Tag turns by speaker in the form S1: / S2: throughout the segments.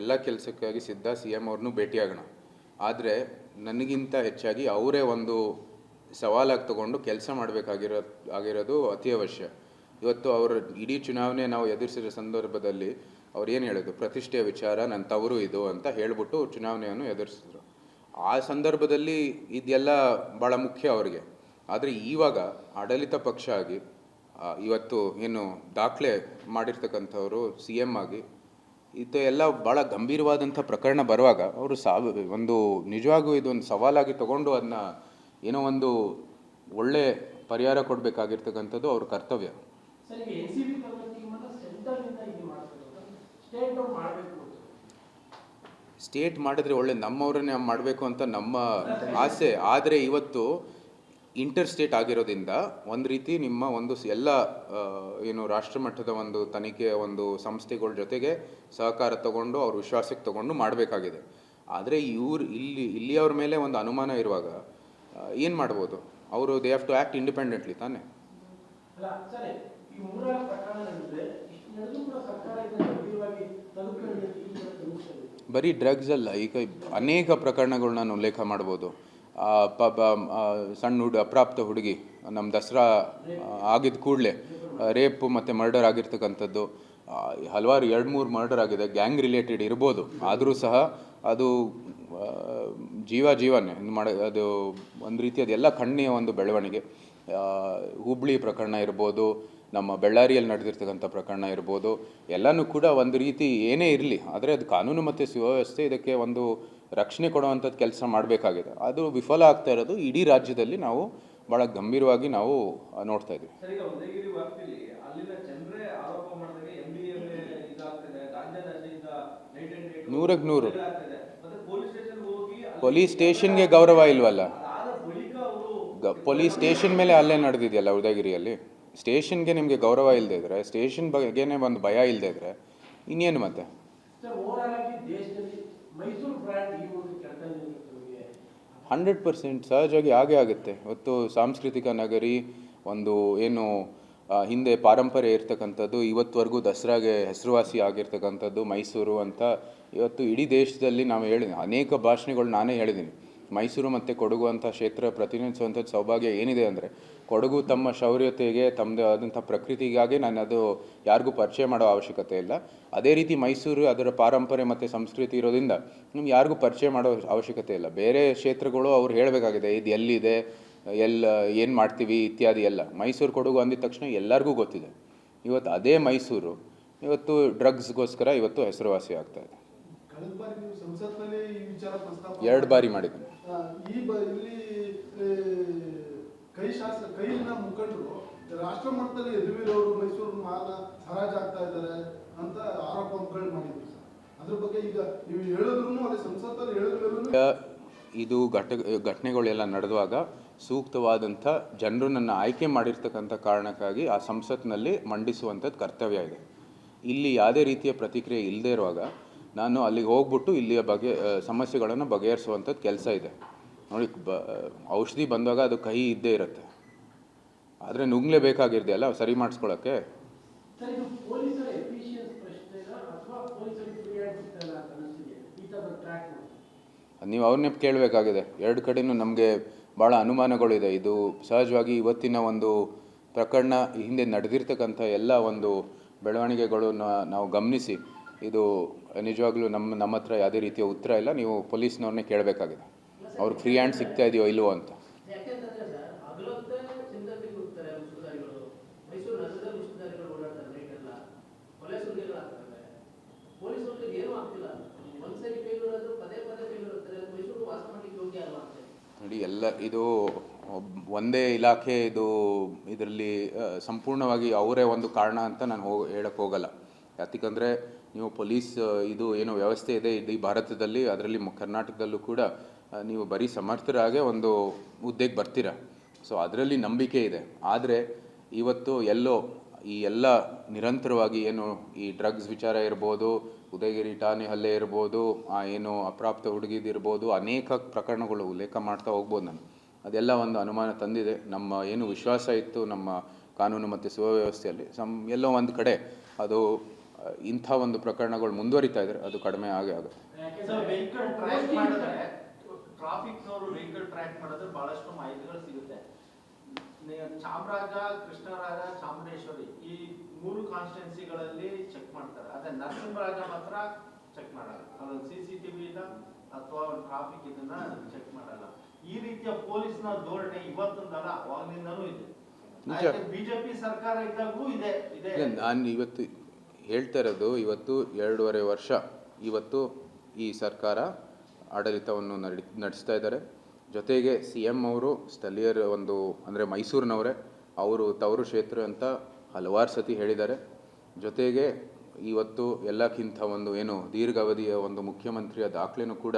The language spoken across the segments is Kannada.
S1: ಎಲ್ಲ ಕೆಲಸಕ್ಕಾಗಿ ಸಿದ್ಧ, ಸಿ ಎಮ್ ಅವ್ರನ್ನೂ ಭೇಟಿಯಾಗೋಣ. ಆದರೆ ನನಗಿಂತ ಹೆಚ್ಚಾಗಿ ಅವರೇ ಒಂದು ಸವಾಲಾಗಿ ತಗೊಂಡು ಕೆಲಸ ಆಗಿರೋದು ಅತಿ ಅವಶ್ಯ. ಇವತ್ತು ಅವರ ಇಡೀ ಚುನಾವಣೆ ನಾವು ಎದುರಿಸಿದ ಸಂದರ್ಭದಲ್ಲಿ ಅವ್ರು ಏನು ಹೇಳೋದು, ಪ್ರತಿಷ್ಠೆಯ ವಿಚಾರ, ನನ್ನ ತವರು ಇದು ಅಂತ ಹೇಳಿಬಿಟ್ಟು ಚುನಾವಣೆಯನ್ನು ಎದುರಿಸಿದ್ರು. ಆ ಸಂದರ್ಭದಲ್ಲಿ ಇದೆಲ್ಲ ಭಾಳ ಮುಖ್ಯ ಅವರಿಗೆ. ಆದರೆ ಇವಾಗ ಆಡಳಿತ ಪಕ್ಷ ಆಗಿ ಇವತ್ತು ಏನು ದಾಖಲೆ ಮಾಡಿರ್ತಕ್ಕಂಥವರು ಸಿ ಎಮ್ ಆಗಿ ಇದು ಎಲ್ಲ ಭಾಳ ಗಂಭೀರವಾದಂಥ ಪ್ರಕರಣ ಬರುವಾಗ ಅವರು ಒಂದು ನಿಜವಾಗೂ ಇದೊಂದು ಸವಾಲಾಗಿ ತಗೊಂಡು ಅದನ್ನ ಏನೋ ಒಂದು ಒಳ್ಳೆ ಪರಿಹಾರ ಕೊಡಬೇಕಾಗಿರ್ತಕ್ಕಂಥದ್ದು ಅವ್ರ ಕರ್ತವ್ಯ. ಸ್ಟೇಟ್ ಮಾಡಿದ್ರೆ ಒಳ್ಳೆ, ನಮ್ಮವ್ರನ್ನೇ ಮಾಡಬೇಕು ಅಂತ ನಮ್ಮ ಆಸೆ. ಆದರೆ ಇವತ್ತು ಇಂಟರ್ ಸ್ಟೇಟ್ ಆಗಿರೋದ್ರಿಂದ ಒಂದು ರೀತಿ ನಿಮ್ಮ ಒಂದು ಎಲ್ಲ ಏನು ರಾಷ್ಟ್ರಮಟ್ಟದ ಒಂದು ತನಿಖೆಯ ಒಂದು ಸಂಸ್ಥೆಗಳ ಜೊತೆಗೆ ಸಹಕಾರ ತಗೊಂಡು ಅವ್ರ ವಿಶ್ವಾಸಕ್ಕೆ ತಗೊಂಡು ಮಾಡಬೇಕಾಗಿದೆ. ಆದರೆ ಇಲ್ಲಿಯವ್ರ ಮೇಲೆ ಒಂದು ಅನುಮಾನ ಇರುವಾಗ ಏನು ಮಾಡ್ಬೋದು ಅವರು? They have to act independently ತಾನೇ. ಬರೀ ಡ್ರಗ್ಸ್ ಅಲ್ಲ, ಈಗ ಅನೇಕ ಪ್ರಕರಣಗಳು ನಾನು ಉಲ್ಲೇಖ ಮಾಡ್ಬೋದು. ಸಣ್ಣ ಅಪ್ರಾಪ್ತ ಹುಡುಗಿ ನಮ್ಮ ದಸರಾ ಆಗಿದ್ದ ಕೂಡಲೇ ರೇಪ್ ಮತ್ತು ಮರ್ಡರ್ ಆಗಿರ್ತಕ್ಕಂಥದ್ದು, ಹಲವಾರು 2-3 ಮರ್ಡರ್ ಆಗಿದೆ. ಗ್ಯಾಂಗ್ ರಿಲೇಟೆಡ್ ಇರ್ಬೋದು, ಆದರೂ ಸಹ ಅದು ಜೀವನೇ ಅದು ಒಂದು ರೀತಿ ಅದೆಲ್ಲ ಕಣ್ಣಿಯ ಒಂದು ಬೆಳವಣಿಗೆ. ಹುಬ್ಳಿ ಪ್ರಕರಣ ಇರ್ಬೋದು, ನಮ್ಮ ಬೆಳ್ಳಾರಿಯಲ್ಲಿ ನಡೆದಿರ್ತಕ್ಕಂಥ ಪ್ರಕರಣ ಇರ್ಬೋದು, ಎಲ್ಲನೂ ಕೂಡ ಒಂದು ರೀತಿ ಏನೇ ಇರಲಿ, ಆದರೆ ಅದು ಕಾನೂನು ಮತ್ತು ಸುವ್ಯವಸ್ಥೆ ಇದಕ್ಕೆ ಒಂದು ರಕ್ಷಣೆ ಕೊಡುವಂಥದ್ದು ಕೆಲಸ ಮಾಡಬೇಕಾಗಿದೆ. ಅದು ವಿಫಲ ಆಗ್ತಾ ಇರೋದು ಇಡೀ ರಾಜ್ಯದಲ್ಲಿ ನಾವು ಭಾಳ ಗಂಭೀರವಾಗಿ ನಾವು ನೋಡ್ತಾ ಇದ್ದೀವಿ. 100% ಪೊಲೀಸ್ ಸ್ಟೇಷನ್ಗೆ ಗೌರವ ಇಲ್ವಲ್ಲ. ಪೊಲೀಸ್ ಸ್ಟೇಷನ್ ಮೇಲೆ ಅಲ್ಲೇ ನಡೆದಿದೆಯಲ್ಲ ಉದಯಗಿರಿಯಲ್ಲಿ. ಸ್ಟೇಷನ್ಗೆ ನಿಮಗೆ ಗೌರವ ಇಲ್ಲದೆ ಇದ್ರೆ, ಸ್ಟೇಷನ್ ಬಗ್ಗೆನೇ ಒಂದು ಭಯ ಇಲ್ಲದೆ ಇದ್ರೆ ಇನ್ನೇನು ಮತ್ತೆ? 100% ಸಹಜವಾಗಿ ಹಾಗೇ ಆಗುತ್ತೆ. ಇವತ್ತು ಸಾಂಸ್ಕೃತಿಕ ನಗರಿ ಒಂದು ಏನು ಹಿಂದೆ ಪಾರಂಪರ್ಯ ಇರ್ತಕ್ಕಂಥದ್ದು, ಇವತ್ತುವರೆಗೂ ದಸರಾಗೆ ಹೆಸರುವಾಸಿ ಆಗಿರ್ತಕ್ಕಂಥದ್ದು ಮೈಸೂರು ಅಂತ ಇವತ್ತು ಇಡೀ ದೇಶದಲ್ಲಿ ನಾವು ಹೇಳಿದ್ದೀನಿ. ಅನೇಕ ಭಾಷಣಗಳು ನಾನೇ ಹೇಳಿದ್ದೀನಿ. ಮೈಸೂರು ಮತ್ತು ಕೊಡಗು ಅಂತ ಕ್ಷೇತ್ರ ಪ್ರತಿನಿಧಿಸುವಂಥದ್ದು ಸೌಭಾಗ್ಯ ಏನಿದೆ ಅಂದರೆ, ಕೊಡಗು ತಮ್ಮ ಶೌರ್ಯತೆಗೆ ತಮ್ಮದೇ ಆದಂಥ ಪ್ರಕೃತಿಗಾಗಿ ನಾನು ಅದು ಯಾರಿಗೂ ಪರಿಚಯ ಮಾಡೋ ಅವಶ್ಯಕತೆ ಇಲ್ಲ. ಅದೇ ರೀತಿ ಮೈಸೂರು ಅದರ ಪಾರಂಪರ್ಯ ಮತ್ತು ಸಂಸ್ಕೃತಿ ಇರೋದ್ರಿಂದ ನಿಮ್ಗೆ ಯಾರಿಗೂ ಪರಿಚಯ ಮಾಡೋ ಅವಶ್ಯಕತೆ ಇಲ್ಲ. ಬೇರೆ ಕ್ಷೇತ್ರಗಳು ಅವ್ರು ಹೇಳಬೇಕಾಗಿದೆ ಇದು ಎಲ್ಲಿದೆ, ಏನು ಮಾಡ್ತೀವಿ ಇತ್ಯಾದಿ ಎಲ್ಲ. ಮೈಸೂರು ಕೊಡಗು ಅಂದಿದ ತಕ್ಷಣ ಎಲ್ಲರಿಗೂ ಗೊತ್ತಿದೆ. ಇವತ್ತು ಅದೇ ಮೈಸೂರು ಇವತ್ತು ಡ್ರಗ್ಸ್ಗೋಸ್ಕರ ಇವತ್ತು ಹೆಸರುವಾಸಿ ಆಗ್ತಾ ಇದೆ. 2 ಬಾರಿ ಮಾಡಿದ್ದೀನಿ.
S2: ಕೈನ ಮುಖಂಡರು ರಾಷ್ಟ್ರ ಮಟ್ಟದಲ್ಲಿ ಯದುವೀರವರು ಮೈಸೂರು ಮಾಲ ಹರಾಜಾಗ್ತಾ ಇದ್ದಾರೆ ಅಂತ ಆರೋಪಗಳು ಮಾಡಿದ್ರು ಸರ್. ಅದ್ರ ಬಗ್ಗೆ ಈಗ ನೀವು ಹೇಳಿದ್ರು ಅದೇ ಸಂಸತ್ತಲ್ಲಿ ಹೇಳಿದ್ರು
S1: ಇದು ಘಟನೆಗಳೆಲ್ಲ ನಡೆದುವಾಗ ಸೂಕ್ತವಾದಂಥ ಜನರು ನನ್ನ ಆಯ್ಕೆ ಮಾಡಿರ್ತಕ್ಕಂಥ ಕಾರಣಕ್ಕಾಗಿ ಆ ಸಂಸತ್ನಲ್ಲಿ ಮಂಡಿಸುವಂಥದ್ದು ಕರ್ತವ್ಯ ಇದೆ. ಇಲ್ಲಿ ಯಾವುದೇ ರೀತಿಯ ಪ್ರತಿಕ್ರಿಯೆ ಇಲ್ಲದೆ ಇರುವಾಗ ನಾನು ಅಲ್ಲಿಗೆ ಹೋಗ್ಬಿಟ್ಟು ಇಲ್ಲಿಯ ಸಮಸ್ಯೆಗಳನ್ನು ಬಗೆಹರಿಸುವಂಥದ್ದು ಕೆಲಸ ಇದೆ. ನೋಡಿ, ಔಷಧಿ ಬಂದಾಗ ಅದು ಕಹಿ ಇದ್ದೇ ಇರುತ್ತೆ, ಆದರೆ ನುಗ್ಲೇಬೇಕಾಗಿರ್ದೆಯಲ್ಲ ಸರಿ ಮಾಡಿಸ್ಕೊಳ್ಳೋಕ್ಕೆ. ನೀವು ಅವ್ರನ್ನೇ ಕೇಳಬೇಕಾಗಿದೆ. 2 ಕಡೆಯೂ ನಮಗೆ ಭಾಳ ಅನುಮಾನಗಳಿದೆ. ಇದು ಸಹಜವಾಗಿ ಇವತ್ತಿನ ಒಂದು ಪ್ರಕರಣ ಹಿಂದೆ ನಡೆದಿರ್ತಕ್ಕಂಥ ಎಲ್ಲ ಒಂದು ಬೆಳವಣಿಗೆಗಳನ್ನ ನಾವು ಗಮನಿಸಿ ಇದು ನಿಜವಾಗ್ಲೂ ನಮ್ಮ ಹತ್ರ ಯಾವುದೇ ರೀತಿಯ ಉತ್ತರ ಇಲ್ಲ. ನೀವು ಪೊಲೀಸ್ನವ್ರನ್ನೇ ಕೇಳಬೇಕಾಗಿದೆ, ಅವ್ರಿಗೆ ಫ್ರೀ ಹ್ಯಾಂಡ್ ಸಿಗ್ತಾ ಇದೆಯೋ ಇಲ್ವೋ ಅಂತ. ನೋಡಿ, ಎಲ್ಲ ಇದು ಒಂದೇ ಇಲಾಖೆ ಇದರಲ್ಲಿ ಸಂಪೂರ್ಣವಾಗಿ ಅವರೇ ಒಂದು ಕಾರಣ ಅಂತ ನಾನು ಹೇಳಕ್ಕೆ ಹೋಗಲ್ಲ. ಯಾಕಂದರೆ ನೀವು ಪೊಲೀಸ್ ಇದು ಏನೋ ವ್ಯವಸ್ಥೆ ಇದೆ ಇಡೀ ಭಾರತದಲ್ಲಿ, ಅದರಲ್ಲಿ ಕರ್ನಾಟಕದಲ್ಲೂ ಕೂಡ ನೀವು ಬರೀ ಸಮರ್ಥರಾಗೆ ಒಂದು ಹುದ್ದೆಗೆ ಬರ್ತೀರ. ಸೊ ಅದರಲ್ಲಿ ನಂಬಿಕೆ ಇದೆ. ಆದರೆ ಇವತ್ತು ಈ ಎಲ್ಲ ನಿರಂತರವಾಗಿ ಏನು ಈ ಡ್ರಗ್ಸ್ ವಿಚಾರ ಇರ್ಬೋದು, ಉದಯಗಿರಿ ಠಾಣೆ ಹಲ್ಲೆ ಇರ್ಬೋದು, ಏನು ಅಪ್ರಾಪ್ತ ಹುಡುಗಿದಿರ್ಬೋದು, ಅನೇಕ ಪ್ರಕರಣಗಳು ಉಲ್ಲೇಖ ಮಾಡ್ತಾ ಹೋಗ್ಬೋದು ನಾನು. ಅದೆಲ್ಲ ಒಂದು ಅನುಮಾನ ತಂದಿದೆ. ನಮ್ಮ ಏನು ವಿಶ್ವಾಸ ಇತ್ತು ನಮ್ಮ ಕಾನೂನು ಮತ್ತು ಸುವ್ಯವಸ್ಥೆಯಲ್ಲಿ ಎಲ್ಲೋ ಒಂದು ಕಡೆ ಅದು ಇಂಥ ಒಂದು ಪ್ರಕರಣಗಳು ಮುಂದುವರಿತಾ ಇದ್ದರೆ ಅದು ಕಡಿಮೆ ಆಗೇ ಆಗುತ್ತೆ.
S3: ವೆಹಿಕಲ್ ಟ್ರ್ಯಾಕ್ ಮಾಡಿದ್ರೆ ಟ್ರಾಫಿಕ್ನವರು ವೆಹಿಕಲ್ ಟ್ರ್ಯಾಕ್ ಮಾಡಿದ್ರೆ ಬಹಳಷ್ಟು ಮಾಹಿತಿಗಳು ಸಿಗುತ್ತೆ. ಚಾಮರಾಜ, ಕೃಷ್ಣರಾಜ, ಚಾಮುಂಡೇಶ್ವರಿ ಈ 3 ಕಾನ್ಸ್ಟಿಟ್ಯೂನ್ಸಿಗಳಲ್ಲಿ ಚೆಕ್ ಮಾಡ್ತಾರೆ. ಅದೇ ನರಸಿಂಹರಾಜ ಮಾತ್ರ ಚೆಕ್ ಮಾಡಲ್ಲ. ಅದೊಂದು CCTV ಇಲ್ಲ ಅಥವಾ ಒಂದು ಟ್ರಾಫಿಕ್ ಇದನ್ನ ಚೆಕ್ ಮಾಡಲ್ಲ. ಈ ರೀತಿಯ ಪೊಲೀಸ್ನ ಧೋರಣೆ ಇವತ್ತೊಂದಲ್ಲ, ಅವಾಗಲಿಂದನೂ ಇದೆ. ಬಿಜೆಪಿ ಸರ್ಕಾರ ಇದ್ದಾಗೂ ಇದೆ.
S1: ನಾನು ಇವತ್ತು ಹೇಳ್ತಾ ಇರೋದು, ಇವತ್ತು 2.5 ವರ್ಷ ಇವತ್ತು ಈ ಸರ್ಕಾರ ಆಡಳಿತವನ್ನು ನಡೆಸ್ತಾ ಇದ್ದಾರೆ. ಜೊತೆಗೆ CM ಅವರು ಸ್ಥಳೀಯರ ಒಂದು ಅಂದರೆ ಮೈಸೂರಿನವರೇ, ಅವರು ತವರು ಕ್ಷೇತ್ರ ಅಂತ ಹಲವಾರು ಸತಿ ಹೇಳಿದ್ದಾರೆ. ಜೊತೆಗೆ ಇವತ್ತು ಎಲ್ಲಕ್ಕಿಂತ ಒಂದು ಏನು ದೀರ್ಘಾವಧಿಯ ಒಂದು ಮುಖ್ಯಮಂತ್ರಿಯ ದಾಖಲೆನೂ ಕೂಡ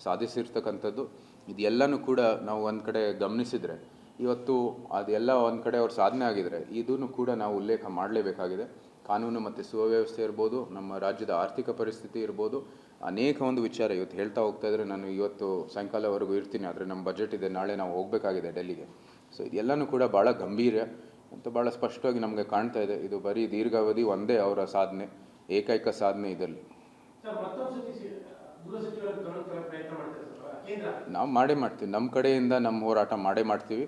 S1: ಸಾಧಿಸಿರ್ತಕ್ಕಂಥದ್ದು. ಇದೆಲ್ಲನೂ ಕೂಡ ನಾವು ಒಂದು ಕಡೆ ಗಮನಿಸಿದರೆ ಇವತ್ತು ಅದೆಲ್ಲ ಒಂದು ಕಡೆ ಅವ್ರ ಸಾಧನೆ ಆಗಿದರೆ ಇದನ್ನು ಕೂಡ ನಾವು ಉಲ್ಲೇಖ ಮಾಡಲೇಬೇಕಾಗಿದೆ. ಕಾನೂನು ಮತ್ತು ಸುವ್ಯವಸ್ಥೆ ಇರ್ಬೋದು, ನಮ್ಮ ರಾಜ್ಯದ ಆರ್ಥಿಕ ಪರಿಸ್ಥಿತಿ ಇರ್ಬೋದು, ಅನೇಕ ಒಂದು ವಿಚಾರ ಇವತ್ತು ಹೇಳ್ತಾ ಹೋಗ್ತಾ ಇದ್ದರೆ ನಾನು ಇವತ್ತು ಸಾಯಂಕಾಲವರೆಗೂ ಇರ್ತೀನಿ. ಆದರೆ ನಮ್ಮ ಬಜೆಟ್ ಇದೆ, ನಾಳೆ ನಾವು ಹೋಗಬೇಕಾಗಿದೆ ಡೆಲ್ಲಿಗೆ. ಸೊ ಇದೆಲ್ಲನೂ ಕೂಡ ಭಾಳ ಗಂಭೀರ ಅಂತ ಭಾಳ ಸ್ಪಷ್ಟವಾಗಿ ನಮಗೆ ಕಾಣ್ತಾ ಇದೆ. ಇದು ಬರೀ ದೀರ್ಘಾವಧಿ ಒಂದೇ ಅವರ ಸಾಧನೆ, ಏಕೈಕ ಸಾಧನೆ ಇದರಲ್ಲಿ. ನಾವು ಮಾಡೇ ಮಾಡ್ತೀವಿ, ನಮ್ಮ ಕಡೆಯಿಂದ ನಮ್ಮ ಹೋರಾಟ ಮಾಡೇ ಮಾಡ್ತೀವಿ.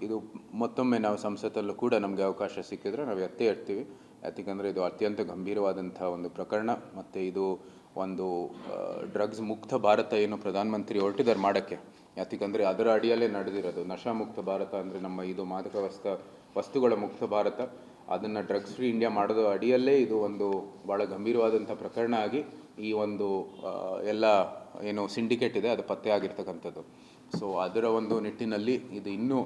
S1: ಇದು ಮತ್ತೊಮ್ಮೆ ನಾವು ಸಂಸತ್ತಲ್ಲೂ ಕೂಡ ನಮಗೆ ಅವಕಾಶ ಸಿಕ್ಕಿದ್ರೆ ನಾವು ಎತ್ತೇ ಇರ್ತೀವಿ. ಯಾಕೆಂದರೆ ಇದು ಅತ್ಯಂತ ಗಂಭೀರವಾದಂಥ ಒಂದು ಪ್ರಕರಣ. ಮತ್ತು ಇದು ಒಂದು ಡ್ರಗ್ಸ್ ಮುಕ್ತ ಭಾರತ ಏನು ಪ್ರಧಾನಮಂತ್ರಿ ಹೊರಟಿದ್ದಾರೆ ಮಾಡೋಕ್ಕೆ, ಯಾಕೆಂದರೆ ಅದರ ಅಡಿಯಲ್ಲೇ ನಡೆದಿರೋದು. ನಶಾ ಮುಕ್ತ ಭಾರತ ಅಂದರೆ ನಮ್ಮ ಇದು ಮಾದಕ ವಸ್ತುಗಳ ಮುಕ್ತ ಭಾರತ, ಅದನ್ನು ಡ್ರಗ್ಸ್ ಫ್ರೀ ಇಂಡಿಯಾ ಮಾಡೋದು ಅಡಿಯಲ್ಲೇ ಇದು ಒಂದು ಭಾಳ ಗಂಭೀರವಾದಂಥ ಪ್ರಕರಣ ಆಗಿ ಈ ಒಂದು ಎಲ್ಲ ಏನು ಸಿಂಡಿಕೇಟ್ ಇದೆ ಅದು ಪತ್ತೆ ಆಗಿರ್ತಕ್ಕಂಥದ್ದು. ಸೊ ಅದರ ಒಂದು ನಿಟ್ಟಿನಲ್ಲಿ ಇದು ಇನ್ನೂ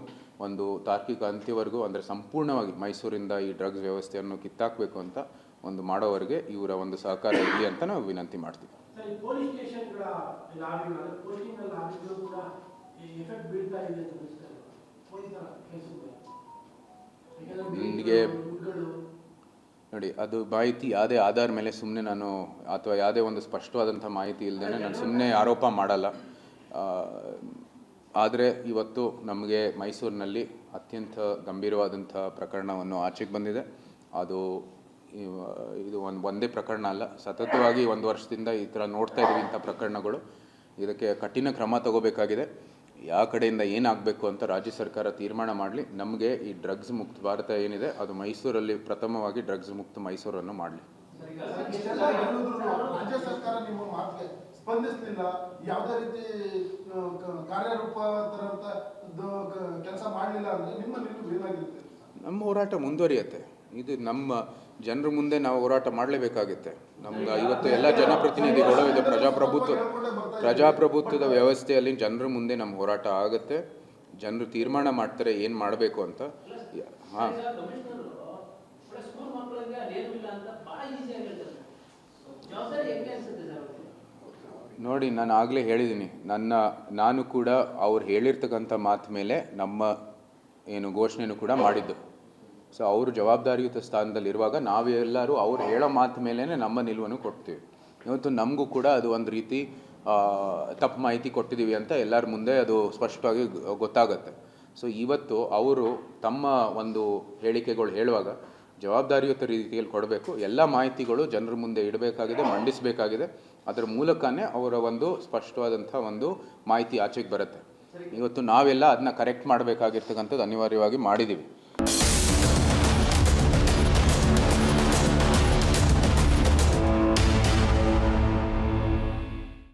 S1: ಒಂದು ತಾರ್ಕಿಕ ಅಂತ್ಯವರೆಗೂ ಅಂದರೆ ಸಂಪೂರ್ಣವಾಗಿ ಮೈಸೂರಿಂದ ಈ ಡ್ರಗ್ಸ್ ವ್ಯವಸ್ಥೆಯನ್ನು ಕಿತ್ತಾಕಬೇಕು ಅಂತ ಒಂದು ಮಾಡೋವರೆಗೆ ಇವರ ಒಂದು ಸಹಕಾರ ಇರಲಿ ಅಂತ ನಾವು ವಿನಂತಿ ಮಾಡ್ತೀವಿ. ನಿಮಗೆ ನೋಡಿ, ಅದು ಮಾಹಿತಿ ಯಾವುದೇ ಆಧಾರ ಮೇಲೆ ಸುಮ್ಮನೆ ನಾನು ಅಥವಾ ಯಾವುದೇ ಒಂದು ಸ್ಪಷ್ಟವಾದಂಥ ಮಾಹಿತಿ ಇಲ್ಲದೇ ನಾನು ಸುಮ್ಮನೆ ಆರೋಪ ಮಾಡಲ್ಲ. ಆದರೆ ಇವತ್ತು ನಮಗೆ ಮೈಸೂರಿನಲ್ಲಿ ಅತ್ಯಂತ ಗಂಭೀರವಾದಂಥ ಪ್ರಕರಣವನ್ನು ಆಚೆಗೆ ಬಂದಿದೆ. ಅದು ಇದು ಒಂದೇ ಪ್ರಕರಣ ಅಲ್ಲ, ಸತತವಾಗಿ 1 ವರ್ಷದಿಂದ ಈ ಥರ ನೋಡ್ತಾ ಇದ್ದೀವಿ ಇಂಥ ಪ್ರಕರಣಗಳು. ಇದಕ್ಕೆ ಕಠಿಣ ಕ್ರಮ ತಗೋಬೇಕಾಗಿದೆ. ಯಾವ ಕಡೆಯಿಂದ ಏನಾಗಬೇಕು ಅಂತ ರಾಜ್ಯ ಸರ್ಕಾರ ತೀರ್ಮಾನ ಮಾಡಲಿ. ನಮಗೆ ಈ ಡ್ರಗ್ಸ್ ಮುಕ್ತ ಭಾರತ ಏನಿದೆ ಅದು ಮೈಸೂರಲ್ಲಿ ಪ್ರಥಮವಾಗಿ ಡ್ರಗ್ಸ್ ಮುಕ್ತ ಮೈಸೂರನ್ನು ಮಾಡಲಿ.
S2: ರಾಜ್ಯ ಸರ್ಕಾರ ನಿಮ್ಮ ಮಾತಿಗೆ ಸ್ಪಂದಿಸಲಿಲ್ಲ, ಯಾವುದೇ ರೀತಿ ಕಾರ್ಯರೂಪಾಂತರ ಕೆಲಸ ಮಾಡಲಿಲ್ಲ ಅಂದರೆ ನಿಮ್ಮ ನಿಲುವು ಏನಾಗಿರುತ್ತೆ?
S1: ನಮ್ಮ ಹೋರಾಟ ಮುಂದುವರಿಯುತ್ತೆ. ಇದು ನಮ್ಮ ಜನರ ಮುಂದೆ ನಾವು ಹೋರಾಟ ಮಾಡಲೇಬೇಕಾಗುತ್ತೆ. ನಮ್ಗೆ ಇವತ್ತು ಎಲ್ಲ ಜನಪ್ರತಿನಿಧಿಗಳು ಇದು ಪ್ರಜಾಪ್ರಭುತ್ವದ ವ್ಯವಸ್ಥೆಯಲ್ಲಿ ಜನರ ಮುಂದೆ ನಮ್ಮ ಹೋರಾಟ ಆಗುತ್ತೆ. ಜನರು ತೀರ್ಮಾನ ಮಾಡ್ತಾರೆ ಏನು ಮಾಡಬೇಕು ಅಂತ. ಹಾಂ, ನೋಡಿ, ನಾನು ಆಗಲೇ ಹೇಳಿದ್ದೀನಿ, ನಾನು ಕೂಡ ಅವ್ರು ಹೇಳಿರ್ತಕ್ಕಂಥ ಮಾತು ಮೇಲೆ ನಮ್ಮ ಏನು ಘೋಷಣೆನೂ ಕೂಡ ಮಾಡಿದ್ದು. ಸೊ ಅವರು ಜವಾಬ್ದಾರಿಯುತ ಸ್ಥಾನದಲ್ಲಿರುವಾಗ ನಾವೆಲ್ಲರೂ ಅವ್ರು ಹೇಳೋ ಮಾತು ಮೇಲೇ ನಮ್ಮ ನಿಲುವನ್ನು ಕೊಡ್ತೀವಿ. ಇವತ್ತು ನಮಗೂ ಕೂಡ ಅದು ಒಂದು ರೀತಿ ತಪ್ಪು ಮಾಹಿತಿ ಕೊಟ್ಟಿದ್ದೀವಿ ಅಂತ ಎಲ್ಲರ ಮುಂದೆ ಅದು ಸ್ಪಷ್ಟವಾಗಿ ಗೊತ್ತಾಗುತ್ತೆ. ಸೊ ಇವತ್ತು ಅವರು ತಮ್ಮ ಒಂದು ಹೇಳಿಕೆಗಳು ಹೇಳುವಾಗ ಜವಾಬ್ದಾರಿಯುತ ರೀತಿಯಲ್ಲಿ ಕೊಡಬೇಕು. ಎಲ್ಲ ಮಾಹಿತಿಗಳು ಜನರ ಮುಂದೆ ಇಡಬೇಕಾಗಿದೆ, ಮಂಡಿಸಬೇಕಾಗಿದೆ. ಅದರ ಮೂಲಕನೇ ಅವರ ಒಂದು ಸ್ಪಷ್ಟವಾದಂಥ ಒಂದು ಮಾಹಿತಿ ಆಚೆಗೆ ಬರುತ್ತೆ. ಇವತ್ತು ನಾವೆಲ್ಲ ಅದನ್ನ ಕರೆಕ್ಟ್ ಮಾಡಬೇಕಾಗಿರ್ತಕ್ಕಂಥದ್ದು ಅನಿವಾರ್ಯವಾಗಿ ಮಾಡಿದ್ದೀವಿ.